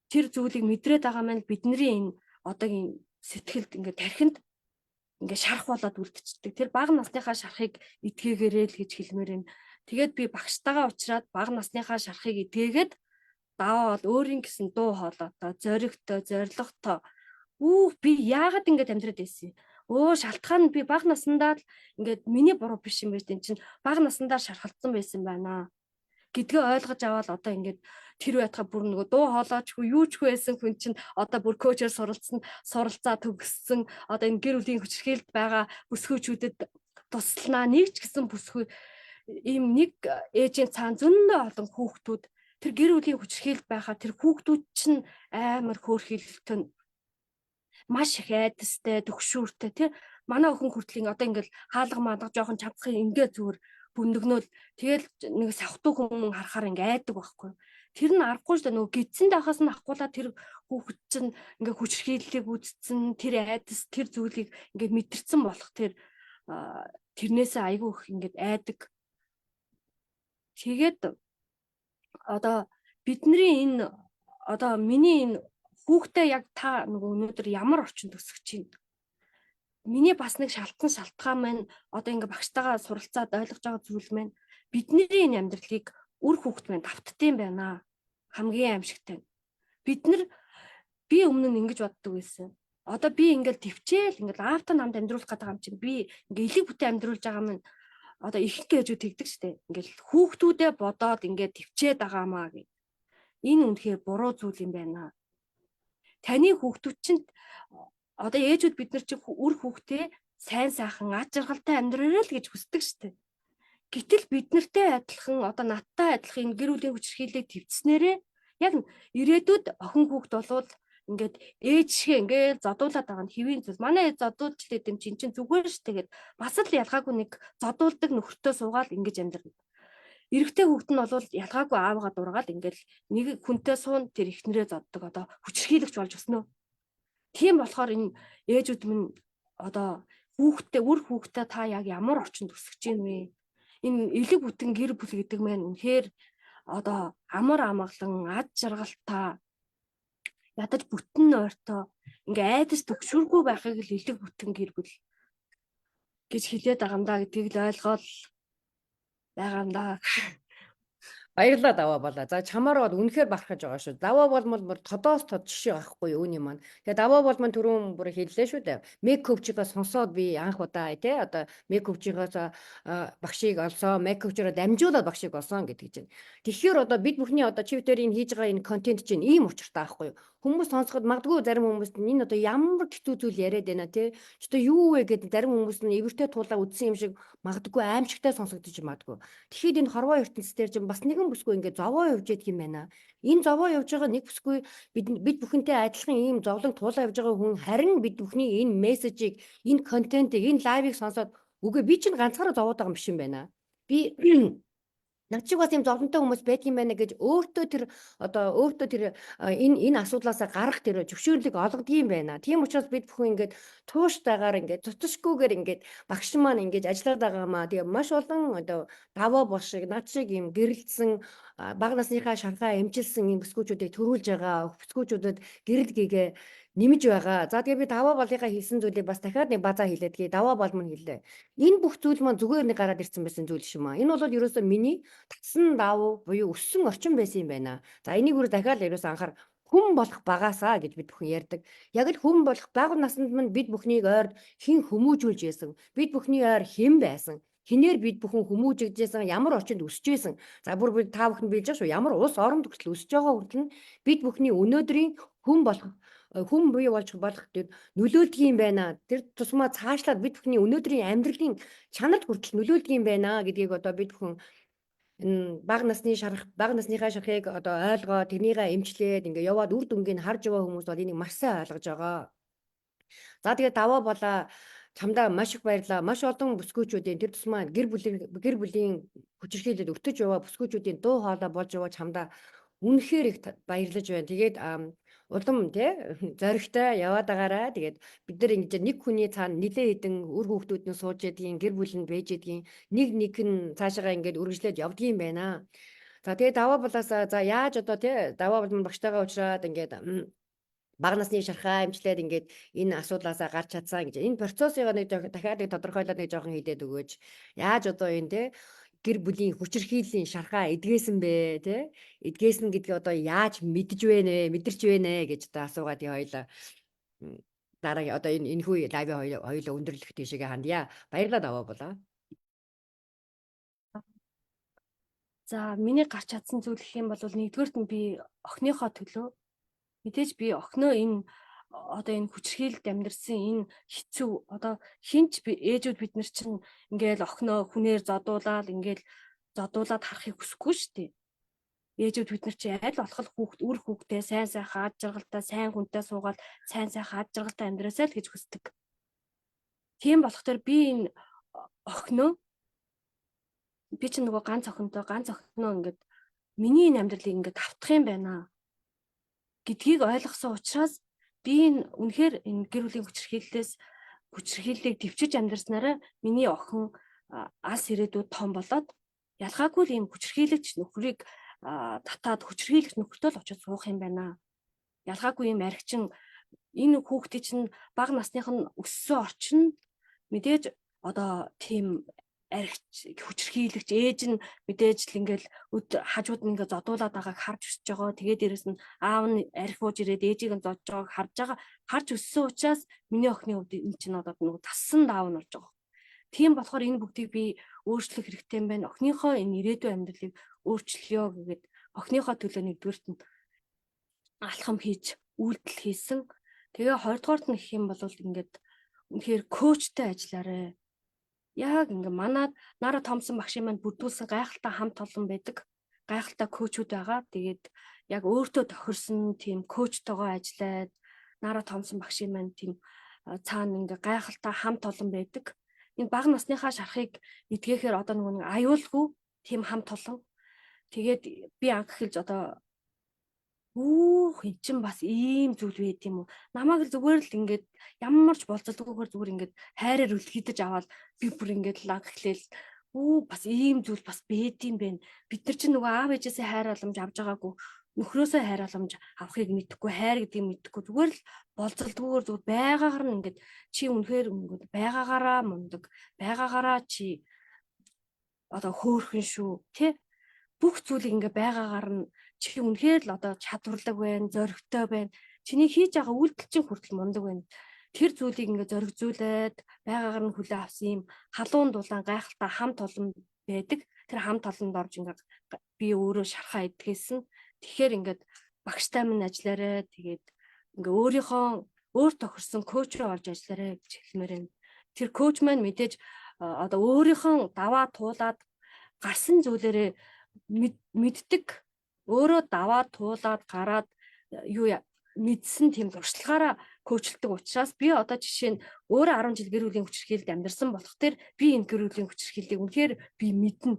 тэр зүйлийг мэдрээд байгаа маань бидний энэ одоогийн сэтгэлд ингээд тархинд ингээд шарах болоод үлдчихдэг. Тэр бага насныхаа шарахыг эдгээгээрэй л гэж хэлмээр байна. Тэгээд би багштайгаа уулзраад бага насныхаа шарахыг эдгээгээд даваа бол өөрийн гэсэн дуу хоолойтой, зоригтой, зоригтой. Би яагаад ингэж амьдраад байсан юм? Шалтгаан нь би бага насандаа л ингээд миний буруу биш юм байж чинь бага насандаа шархалцсан байсан байна гэдгээ ойлгож аваад одоо ингээд тэр байтга бүр нөгөө дуу хоолойчгүй юучгүй байсан хүн чинь одоо бүр коучээр суралцаа төгссөн одоо энэ гэр бүлийн хүчирхийлд байгаа бүсгүйчүүдэд тусланаа нэг ч гэсэн бүсгүй ийм нэг ээжийн цаан зөндөө олон хүүхдүүд тэр гэр бүлийн хүчирхийлд байгаа тэр хүүхдүүд чинь амар хөөрхийлөлтөнд маш их айдастай төгшүүртэй тий манай охин хүртлийн одоо ингээл хаалга маалга жоохон чавцхын ингээ зүгээр бүндгнөөл тэгэл нэг савхтуу хүмүүс харахаар ингээ айдаг байхгүй. Тэр нь аргагүй шүү дээ нөгөө гидсэн дахаас нь ахгуулаа тэр хүүхэд чинь ингээ хүчрхийллийг үздсэн тэр айдас тэр зүйлийг ингээ мэдэрсэн болох тэрнээсээ айгүй их ингээ айдаг. Тэгээд одоо бидний энэ одоо миний энэ хүүхдээ яг та нөгөө өнөөдөр ямар орчинд өсгөж байна? Миний бас нэг шалтгаан маань одоо ингээ багштайгаа суралцаад ойлгож байгаа зүйл маань бидний энэ амьдралыг үр хүүхэд маань давтдсан байна. Хамгийн аимшигтай. Би өмнө нь ингэж боддог байсан. Одоо би ингээл төвчээл ингээл аавтай намд амьдруулах гэдэг юм чинь би ингээ элэг бүтэн амьдруулж байгаа маань одоо их гээжүүд тэгдэг штэ. Ингээл хүүхдүүдээ бодоод ингээ төвчээд байгаамаа гэх. Энэ үнэхээр буруу зүйл юм байна. Таны хүүхдүүд чинь одоо ээжүүд бид нар чи үр хүүхдээ сайн сайхан аж аргалтай амьдраарай л гэж хүсдэг штэ. Гэтэл бид нартэй адилхан одоо надтай адилхан гэр бүлийн хүчирхийллийг твцснээрээ яг ирээдүйд охин хүүхд болвол ингээд ээж шиг ингээд зодуулаад байгаа нь хэвийн зүйл. Манай ээж зодуулж лээд юм чинь зүгээр штэ гэд бас л ялгаагүй нэг зодуулдаг нөхөртөө суугаад ингэж амьдрна. Эрэгтэй хүүхэд нь бол ялгаагүй аавгаа дургаад ингээд нэг хүнтэй суун тэр ихнэрээ зоддог одоо хүчирхийлэгч болж өснө. Тийм болохоор энэ ээжүүд минь одоо үр хүүхдээ та яг ямар орчинд өсгөж юм бэ? Энэ элэг бүтэн гэр бүл гэдэг маань үнэхээр одоо амар амгалан ад жаргалтай ядаж бүтэн нойртой ингээ айдас төгшүүргүй байхыг л элэг бүтэн гэр бүл гэж хэлээд байгаа юм да гэдгийг л ойлгоол байгаа юм да. Баярлалаа даваа болоо. За чамаар бол үнэхээр бахархаж байгаа шүү. Даваа болмол тодоос тод жишээ байхгүй үүний маань. Тэгээ даваа болмол түрүүн бүр хэллээ шүү дээ. Мейк업чигоо сонсоод би анх удаа тий одоо мейкопчигоос багшийг олсон, мейкопчороо дамжуулаад багшийг олсон гэдэг чинь. Тэгэхээр одоо бид бүхний одоо чивтэр энэ хийж байгаа энэ контент чинь ийм учиртай байхгүй юу? Хүмүүс сонсоход магадгүй зарим хүмүүст энэ одоо ямар хэцүү зүйл яриад байна тий. Ч одоо юу вэ гэдэг зарим хүмүүс нь эвэртэй туулаа үдсэн юм шиг магадгүй аимшигтай сонсогдож магадгүй. Тэгэхээр энэ хорвоо ертөнцийн чинь бас нэгэн бүсгүй ингээд зовоо явж ядг юм байна. Энэ зовоо явж байгаа нэг бүсгүй бид бүхэнтэй адилхан ийм зовлон туулаа явж байгаа хүн харин бид бүхний энэ мессежийг, энэ контентыг, энэ лайвыг сонсоод үгүй би чинь ганцаараа зовоод байгаа юм биш юм байна. Би Над шиг бас юм зовлонтой хүмүүс байдгийн байна гэж өөртөө тэр энэ асуудлаасаа гарах тэр зөвшөөрлийг олгодгийм байна. Тийм учраас бид бүхэн ингээд тууштайгаар ингээд цоцошгүйгээр ингээд багш маань ингээд ажиллаад байгаамаа. Тэгээ маш олон даваа бол шиг над шиг юм гэрэлтсэн бага насныхаа шанхаа эмчилсэн юм бүсгүүчүүдийг төрүүлж байгаа. Бүсгүүчүүдэд гэрэл гээгээ нэмж байгаа. За тэгээ би даваа болынхаа хэлсэн зүйлийг бас дахиад нэг базаа хэлээд гээ даваа бол мань хэллээ. Энэ бүх зүйл маань зүгээр нэг гараад ирсэн байсан зүйл шүү маа. Энэ бол ерөөсөө миний татсан давуу буюу өссөн орчин байсан юм байна. За энийг бүр дахиад ерөөсөө анхаар хүн болох багаасаа гэж бид бүхэн ярьдаг. Яг л хүн болох бага наснд минь бид бүхнийг ойр хэн хүмүүжүүлж байсан. Бид бүхний ойр хэн байсан. Хинээр бид бүхэн хүмүүжигдсэн ямар орчинд өсөж байсан. За бүр бид та бүхэн билж байгаа шүү. Ямар улс орнд хүртэл өсөж байгаа хүртэл бид бүхний өнөөдрийн хүн болох хүн буюу болох нөлөөлдөг юм байна. Тэр тусмаа цаашлаад бид бүхний өнөөдрийн амьдралын чанарт хүртэл нөлөөлдөг юм байна гэдгийг одоо бид бүхэн энэ бага насныхаа шарахыг одоо ойлгоо тэрнийгээ эмчлээд ингээ яваад үр дүнгийг харж байгаа хүмүүс бол энийг маш сайн ойлгож байгаа. За тэгээд даваа болоо чамдаа маш их баярлаа. Маш олон бүсгүүчүүдийн тэр тусмаа гэр бүлийн хүчирхийлэлд өртөж яваа бүсгүүчүүдийн дуу хоолой болж яваа чамдаа үнэхээр их баярлаж байна. Тэгээд улам тий зоригтой яваад байгаарай. Тэгээд бид нар ингэж нэг хүний цаана нилээ хідэн үр хүүхдүүд нь сууж ядгийн гэр бүл нь бэж ядгийн нэг нь цаашаа ингэж үргэлжлээд явдгийм байна. За тэгээд даваа болоосаа за яаж одоо тий даваа бол багштайгаа уулзраад ингэж бага насны шархаа эмчлээд ингээд энэ асуудлаасаа гарч чадсан гэж энэ процессыг нэг дахиад нэг тодорхойлоод нэг жоохон хэлээд өгөөч. Яаж одоо энэ те гэр бүлийн хүчирхийллийн шархаа эдгээсэн бэ те эдгээсэн гэдгийг одоо яаж мэдж мэдэрч байна гэж одоо асуугаад хоёлаа дараагийн одоо энэ хүү лайвын хоёлоо өндөрлөх тийшээ хандъя. Баярлалаа даваа болоо. За миний гарч чадсан зүйл гэх юм бол нэгдүгээрт нь би охиныхоо төлөө мэдээж би охиноо энэ одоо энэ хүчрхийлэлд амьдэрсэн энэ хэцүү одоо хинч ээжүүд бид нар чинь ингээл охиноо хүнээр зодуулаад харахыг хүсэхгүй шүү дээ. Ээжүүд бид нар чинь аль болох үр хүүхдээ сайн сайхан ад жаргалтай сайн хүнтэй суугаад сайн сайхан ад жаргалтай амьдраасай л гэж хүсдэг. Тийм болохоор би энэ охиноо би чинь нөгөө ганц охиноо ингээд миний энэ амьдралыг ингээд автах юм байна гэдгийг ойлгосон учраас би энэ үнэхээр энэ гэр бүлийн хүчирхийллийг дэвчиж амьдрснараа миний охин алс ирээдүйд том болоод ялгаагүй л ийм хүчирхийлэгч нөхрийг татаад хүчирхийлэгч нөхөртөө л очиж суух юм байна. Ялгаагүй ийм архичин энэ хүүхдийн чинь бага насных нь өссөн орчин мэдээж одоо тийм архич хүчирхийлэгч ээж нь мэдээж л ингээл хажууд нь ингээ зодуулаад байгааг харж өсөж байгаа. Тэгээд дээрэс нь аав нь архи ууж ирээд ээжийг нь зодж байгааг харж өссөн учраас миний охины хувьд энэ чинь одоо нэг тассан даав нь болж байгаа. Тийм болохоор энэ бүгдийг би өөрчлөх хэрэгтэй юм байна. Охиныхоо энэ ирээдүйн амьдралыг өөрчлөё гэгээд охиныхоо төлөө нэгдүгээрт нь алхам хийж үйлдэл хийсэн. Тэгээ хоёрдугаарт нь гэх юм бол ингээд үнэхээр коучтой ажиллаарай. Яг ингээ манад Нара Томсон багшийн маань бүрдүүлсэн гайхалтай хамт олон байдаг. Гайхалтай коучуд байгаа. Тэгээд яг өөртөө тохирсон тийм коучтойгоо ажиллаад Нара Томсон багшийн маань тийм цаана ингээ гайхалтай хамт олон байдаг. Энэ бага насныхаа шарахыг эдгээхээр одоо нэг аюулгүй тийм хамт олон. Тэгээд би анх эхэлж одоо эн чинь бас ийм зүйл байд юм уу? Намайг л зүгээр л ингээд ямар ч болцолгүйгээр зүгээр ингээд хайраар үлхийдэж аваад би бүр ингээд лаг эхлээл бас ийм зүйл бас байд юм бэ. Бид нар чинь нөгөө аав ээжээсээ хайр халамж авж байгаагүй нөхрөөсөө хайр халамж авахыг мэдэхгүй хайр гэдгийг мэдэхгүй зүгээр л болцолгүйгээр зүгээр байгаагаар нь ингээд чи үнэхээр ингээд байгаагаараа мундаг байгаагаараа чи одоо хөөхөн шүү тий бүх зүйлийг ингээ байгаагаар нь чи үнэхээр л одоо чадварлаг байна, зоригтой байна. Чиний хийж байгаа үйлдэл чинь хүртэл мундаг байна. Тэр зүйлийг ингээ зоригзуулаад байгаагаар нь хүлээ авсан юм халуун дулаан гайхалтай хамт олон байдаг. Тэр хамт олонд орж ингээ би өөрөө шархаа эдгээсэн. Тэгэхээр ингээд багштай минь ажиллаарай. Тэгээд ингээ өөр тохирсон коуч руу орж ажиллаарай гэж хэлмээр байна. Тэр коуч маань мэдээж одоо өөрийнхөө даваа туулаад гарсан зүйлээрээ мэддэг өөрөө даваад туулаад гараад мэдсэн тийм туршлагаараа коучлдаг учраас би одоо жишээ нь өөрөө 10 жил гэр бүлийн хүчирхийлэлд амьдарсан болох тэр би энэ гэр бүлийн хүчирхийллийг үнэхээр би мэднэ.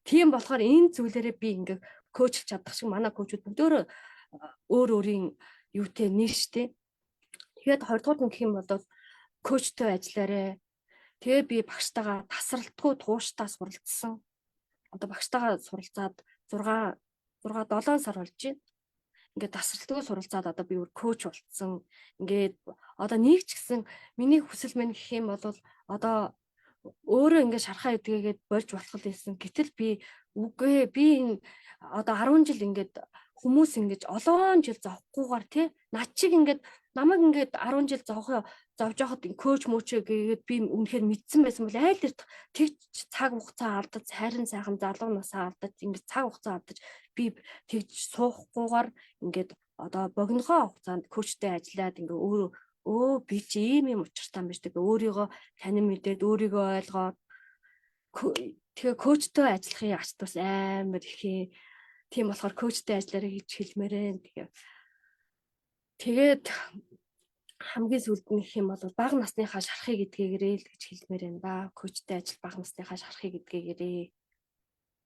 Тийм болохоор энэ зүйлээрээ би ингээ коучлж чадах шиг манай коучуд бүгдөө өөр өөрийн юутэй нийштэй. Тэгээд 20 дугаар нь гэх юм бол коучтой ажиллаарэ. Тэгээ би багштайгаа тасралтгүй тууштай суралцсан. Одоо багштайгаа суралцаад 6 7 сар болж байна. Ингээд тасралтгүй суралцаад одоо би өөр коуч болцсон. Ингээд одоо нэг ч гэсэн миний хүсэл мэн гэх юм бол одоо өөрөө ингээд шархаа идгээгээд болж болох л байсан. Гэтэл би үгүй би энэ одоо 10 жил ингээд хүмүүс ингэж олон жил зовхгүйгээр тий над чиг ингээд намайг ингээд 10 жил зовж яхад коуч мөчөө гээд би үнэхээр мэдсэн байсан бол айл дээр тэгж цаг хугацаа алдаж хайрын сайхан залуу насаа алдаж ингээд цаг хугацаа алдаж би тэгж суухгүйгээр ингээд одоо богинохоо хугацаанд коучтэй ажиллаад ингээ би чи ийм учиртай юм биш тэгээ өөрийгөө танин мэдээд өөрийгөө ойлгоод тэгээ коучтой ажиллахын ач тус амар их. Тийм болохоор коучтой ажиллаарай гэж хэлмээрэн. Тэгээд хамгийн сүүлд нь гэх юм бол бага насныхаа шарахыг эдгээгээрэй л гэж хэлмээр байна да. Коучтой ажил бага насныхаа шарахыг эдгээгээрэй.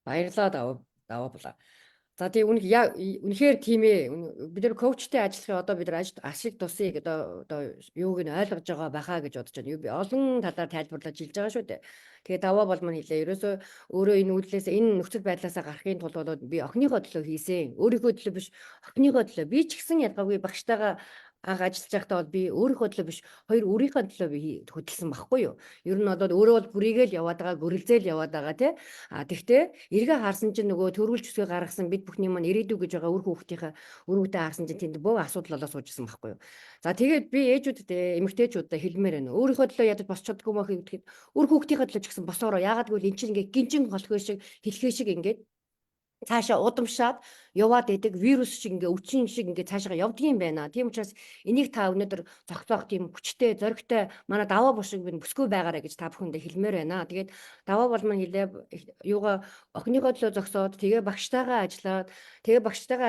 Баярлалаа даваа булаа. За тийм үнэхээр тийм ээ. Бид нар коучтой ажиллахын одоо бид нар ашиг тусыг одоо юуг нь ойлгож байгаа байхаа гэж бодож байна. Би олон талаар тайлбарлаж хэлж байгаа шүү дээ. Тэгээ даваа бол мань хэлээ. Ерөөсөө өөрөө энэ үйлдэлээс энэ нөхцөл байдлаасаа гарахын тулд болоод би охиныхоо төлөө хийсэн. Өөрийнхөө төлөө биш, охиныхоо төлөө. Би ч гэсэн ялгаагүй багштайгаа анх ажиллаж байхдаа бол би өөрийнхөө төлөө биш, хоёр өөрийнхөө төлөө би хөдөлсөн байхгүй юу? Ер нь бол өөрөө бол бүрийгээл яваад байгаа, гөрөлзөөл яваад байгаа тий. Тэгтээ эргээ харсан чинь нөгөө төрүүлж өсгөө гаргасан бид бүхний маань ирээдүй гэж байгаа үр хүүхдээ харсан чинь тэнд бөө асуудал болоо суужсэн байхгүй юу? За тэгээд би ээжүүдэд эмэгтэйчүүдэд хэлмээр байна. Өөрийнхөө төлөө ядаж босч чаддгүй мөн гэхэд үр хүүхдийнхээ төлөө ч гэсэн босоороо. Яагаад гэвэл эн чинь ингээ гинжин холхоо шиг хэлхээ шиг ингээд цаашаа удамшаад яваад идэг вирус шиг ингээ өвчин шиг ингээ цаашаа явдгийм байна. Тийм учраас энийг та өнөөдөр зогсоох тийм хүчтэй, зоригтой манай даваа бол шиг бүсгүй байгаарэ гэж та бүхэндээ хэлмээр байна. Тэгээд даваа бол маань хэлээ юугаа охиныхоо төлөө зогсоод тэгээ багштайгаа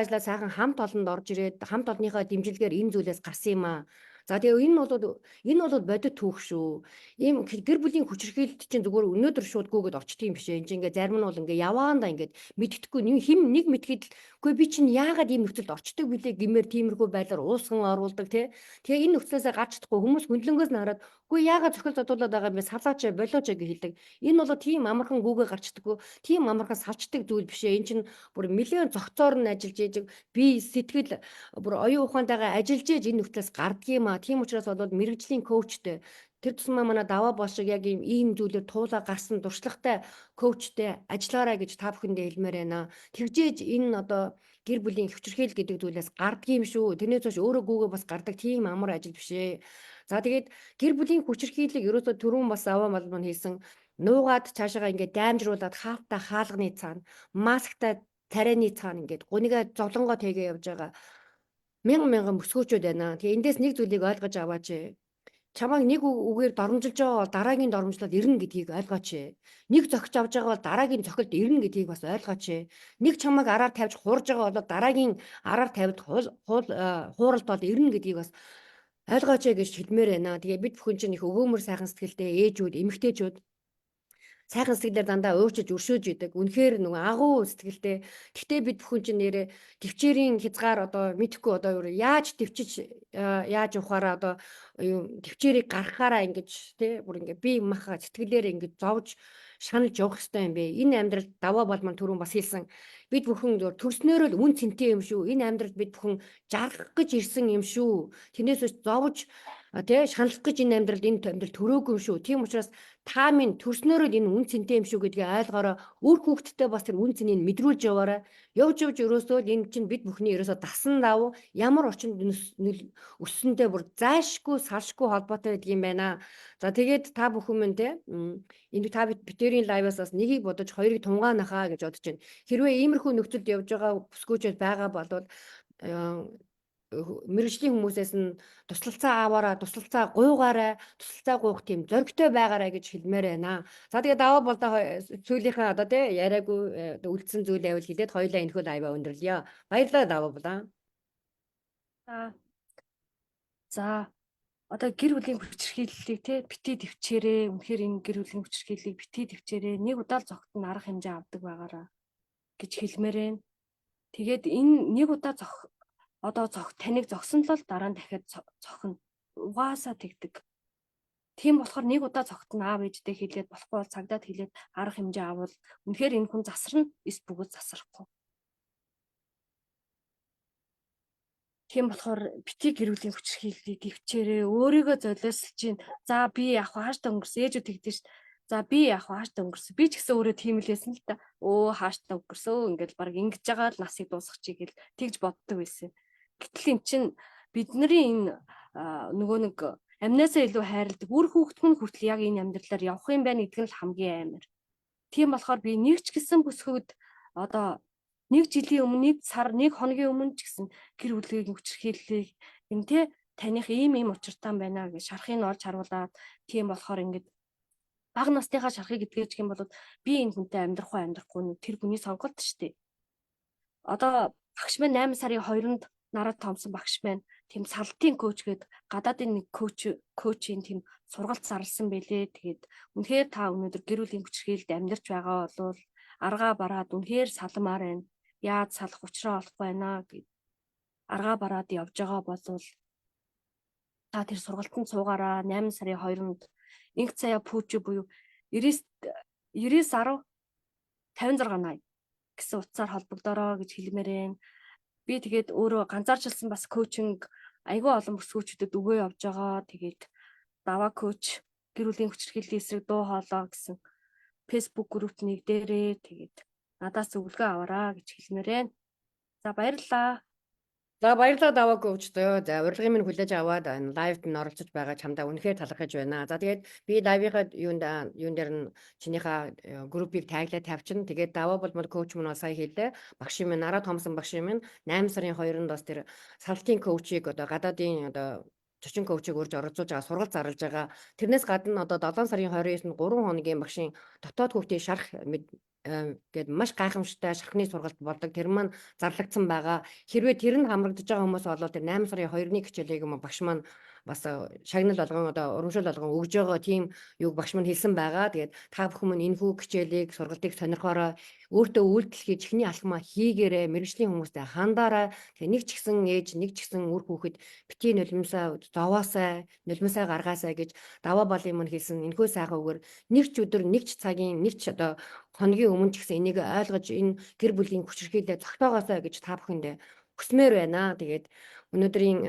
ажиллаад сайхан хамт олонд орж ирээд хамт олонныхоо дэмжлэгээр энэ зүйлээс гарсан юм аа. За тэгээ энэ бол бодит түүх шүү. Ийм гэр бүлийн хүчирхийлэлт чинь зүгээр өнөөдөр шууд гүгээд орчдөг юм биш ээ. Энд ингээ зарим нь бол ингээ яваандаа ингээ мэддэхгүй нэг мэдхэд үгүй би чинь яагаад ийм нөхцөлд орчдөг билээ гэмээр тиймэрхүү байдлаар уусган оруулдаг тий. Тэгээ энэ нөхцлөөсөө гарч чадахгүй хүмүүс хөндлөнгөөс нь хараад үгүй яагаад зохиол задуулаад байгаа юм бэ салаач болооч гэж хэлдэг. Энэ бол тийм амархан гүгээ гарчдаггүй тийм амархан салчдаг зүйл биш ээ. Энд чинь бүр нэлээд зохицоор нь ажиллаж ийж би сэтгэл бүр оюун ухаантайгаа ажиллаж ийж энэ нөхцлөөс гарддаг юм аа. Тийм учраас бол мэрэгжлийн коучтэй тэр тусмаа манай даваа бол шиг яг ийм зүйлээр туулаа гарсан туршлагатай коучтэй ажиллаарай гэж та бүхэндээ хэлмээр байна. Тэгжээж энэ одоо гэр бүлийн хүчирхийлэл гэдэг зүйлээс гарддаг юм шүү. Тэрнээс хойш өөрөө гүүгээ бас гардаг тийм амар ажил биш ээ. За тэгээд гэр бүлийн хүчирхийллийг ерөөсө түрүүн бас аваа малман хийсэн нуугаад цаашаага ингээд даймжруулаад хаалттай хаалганы цаана масктай тарианы цаана ингээд гунигаа зовлонгоо тэгээ явж байгаа мянган бүсгүүчүүд байна. Тэгээ эндээс нэг зүйлийг ойлгож аваач. Чамайг нэг үгээр доромжилж байгаа бол дараагийн доромжлол ирнэ гэдгийг ойлгооч. Нэг зохиж авж байгаа бол дараагийн зохилд ирнэ гэдгийг бас ойлгооч. Нэг чамайг араар тавьж хуурж байгаа бол дараагийн араар тавьд хууралт бол ирнэ гэдгийг бас ойлгооч гэж хэлмээр байна. Тэгээ бид бүхэн чинь их өгөөмөр сайхан сэтгэлтэй ээжүүд, эмэгтэйчүүд сайхан сэтгэлээр дандаа өөрчилж өршөөж идэг. Үнэхээр нөгөө агуу сэтгэлтэй. Гэхдээ бид бүхэн чинь нэрээ төвчээрийн хязгаар одоо мэдхгүй одоо яаж төвчиж яаж ухаараа одоо төвчээрийг гаргахаараа ингэж тий бүр ингээ би маха сэтгэлээр ингээ зовж шаналж явах хэрэгтэй юм бэ. Энэ амьдрал даваа болмон түрүүн бас хэлсэн. Бид бүхэн төрснөөрөө л үн цэнтэй юм шүү. Энэ амьдралд бид бүхэн жаргах гэж ирсэн юм шүү. Тэрнээс зовж тий шаналх гэж энэ амьдрал төрөөгүй юм шүү. Тийм учраас та минь төрснөөрөө энэ үн цэнтэй юм шүү гэдгийг ойлгоорой. Үр хүүхдтэй бас тэр үн цэнийг мэдрүүлж яваарай. Явж ерөөсөө энэ чинь бид бүхний ерөөсөө дасан давуу ямар орчинд өссөндөө бүр зайшгүй салшгүй холбоотой байдаг юм байна. За тэгээд та бүхэн минь те энэ та битэрийн лайваас бас нэгийг бодож хоёрыг тунгаанахаа гэж бодож байна. Хэрвээ иймэрхүү нөхцөлд явж байгаа бүсгүүчд байгаа бол мэрэгжлийн хүмүүсээс нь туслалцаа аваараа, туслалцаа гуйгаарай, туслалцаа гуйх тийм зоригтой байгаарай гэж хэлмээр байна. За тэгээ даваа бол сүүлийнхээ одоо тий яриаггүй үлдсэн зүйл байвал хэлээд хоёулаа энэхүү лайваа өндөрлөё. Баярлалаа даваа булаа. За одоо гэр бүлийн хүчирхийллийг те бити төвчээрээ үнэхээр энэ гэр бүлийн хүчирхийллийг бити төвчээрээ нэг удаа л зогт нь арга хэмжээ авдаг байгаараа гэж хэлмээр байна. Тэгээд энэ нэг удаа одоо таныг зогсон л дараа нь дахиад зохино. Угаасаа тэгдэг. Тийм болохоор нэг удаа зогт нь аав ээжтэй хэлээд болохгүй бол цагдаад хэлээд арга хэмжээ авал үнэхээр энэ хүн засарна, эс бөгөөд засарахгүй. Тийм болохоор бити гэр бүлийн хүчирхийллийг төвчээрээ өөрийгөө золиослж чинь за би яг хааштай өнгөрсөн ээжүүд тэгдэж ш. За би яг хааштай өнгөрсөн. Би ч гэсэн өөрөө тийм л байсан л та. Өө хааштай өнгөрсөн ингээл баг ингэж байгаа л насыг дуусгачих гээл тэгж боддог байсан. Гэтэл эн чин бидний энэ нөгөө нэг амнасаа илүү хайрладаг үр хүүхдүүд нь хүртэл яг энэ амьдралаар явах юм байна гэдэг нь л хамгийн амар. Тийм болохоор би нэг ч гэсэн бүсгүйд одоо нэг жилийн өмнө, нэг сар, нэг хоногийн өмнө ч гэсэн гэр бүлийн хүчирхийллийг энэ те таних ийм учиртай байна гэж шарахыг олж харуулад тийм болохоор ингээд бага насныхаа шарахыг эдгэж гэх юм бол би энэ хүнтэй амьдрахгүй тэр хүний сонголт шүү дээ. Одоо багш маань 8 сарын 2-нд нараад томсон багш маань тийм салтын коуч гээд гадаадын нэг коучийн тийм сургалт зарласан байлээ. Тэгээд үнэхээр та өнөөдөр гэр бүлийн хүчирхийлэлд амьдарч байгаа бол аргаа бараад үнэхээр салмаар байна. Яаж салах учраа олохгүй байна гэд аргаа бараад явж байгаа бол та тэр сургалтанд суугаараа 8 сарын 2-нд инх цая пүүч буюу 99 10 56 80 гэсэн утсаар холбогдороо гэж хэлмээр байна. Би тэгээд өөрөө ганцаарчилсан бас коучинг айгүй олон бүсгүүчүүдэд өгөө явж байгаа. Тэгээд даваа коуч гэр бүлийн хүчирхийллийн эсрэг дуу хоолой гэсэн Facebook групп нэг дээрээ тэгээд надаас зөвлөгөө аваараа гэж хэлмээр байна. За баярлалаа. За баярлалаа даваа коуч зөө. За урилгын минь хүлээж аваад энэ лайвд нь оролцож байгаа чамдаа үнэхээр талархаж байна. За тэгээд би лайвынхаа юун дээр нь чинийхээ группийг таглаад тавьчихна. Тэгээд даваа болмол коуч мөн сая хэллээ. Багш минь Нараа Томсон багш минь 8 сарын 2-нд бас тэр салтын коучийг одоо гадаадын одоо зочин коучийг урьж оролцуулж байгаа сургалт зарлаж байгаа. Тэрнээс гадна одоо 7 сарын 29-нд 3 хоногийн багшийн дотоод хүүхдийн шарах гээд маш гайхамшигтай шархны сургалт болдог. Тэр маань зарлагдсан байгаа. Хэрвээ тэр нь хамрагдаж байгаа хүмүүс бол тэр 8 сарын 2-ны хичээлийг багш маань бас шагнал болгон одоо урамшил болгон өгж байгаа тийм юг багш маань хэлсэн байгаа. Тэгээд та бүхэн минь энэхүү хичээлийг сургалтыг сонирхоорой. Өөртөө үйлдэл хийж ихний алхмаа хийгээрэй. Мэргэжлийн хүмүүстэй хандаарай. Тэгээ нэг ч гэсэн ээж, нэг ч гэсэн үр хүүхэд бити нулимсаа зовоосай, нулимсаа гаргаасай гэж даваа балын мань хэлсэн. Энэхүү сайхан үгээр нэг ч өдөр, нэг ч цагийн, нэг ч одоо хоногийн өмнө ч гэсэн энийг ойлгож энэ гэр бүлийн хүчирхийлэлд зогтоогоосай гэж та бүхэндээ хүсмээр байна. Тэгээд өнөөдрийн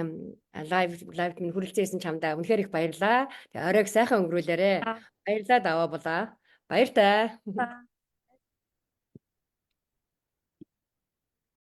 лайвд минь хүрэлцээсэн чамдаа үнэхээр их баярлалаа. Тэгээ оройг сайхан өнгөрүүлээрэ. Баярлалаа даваа булаа. Баяр таа.